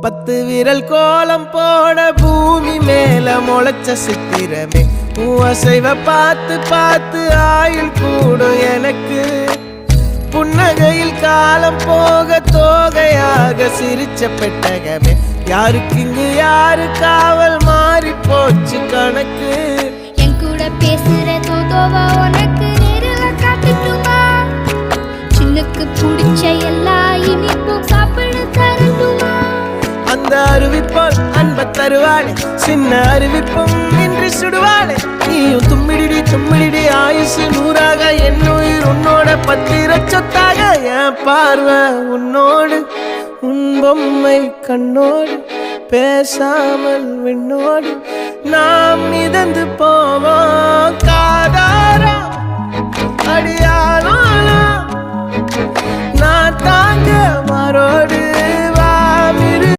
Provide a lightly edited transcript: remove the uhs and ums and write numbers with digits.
10 விரல் கோலம் போட பூமி மேல முளைச்ச சித்திரமே அசைவ பார்த்து பார்த்து ஆயுள் கூடும் எனக்கு புன்னகையில் காலம் போக தோகையாக சிரிச்ச பெட்டகமே யாருக்கு இங்கு யாரு காவல் மாறி போச்சு கணக்கு என் கூட பேசுற தோதோவா உனக்கு நேரில் காட்டுட்டுமா சின்னுக்கு பிடிச்ச எல்லா இனிப்பும் சாப்பிட தரட்டுமா அந்த அறிவிப்பால் அன்ப தருவாளே சின்ன அறிவிப்பும் இன்றி சுடுவாளே நீயும் தும்மிடி தும்மிடி ஆயுசு 100ஆக என் உயிர் உன்னோட 10 சொத்தாக என் பார்வை உன்னோடு உன் பொம்மை கண்ணோடு பேசாமல் விண்ணோடு நாம் மிதந்து போவோம் காதாரா அடியாளோ நான் தாங்க மாறோடு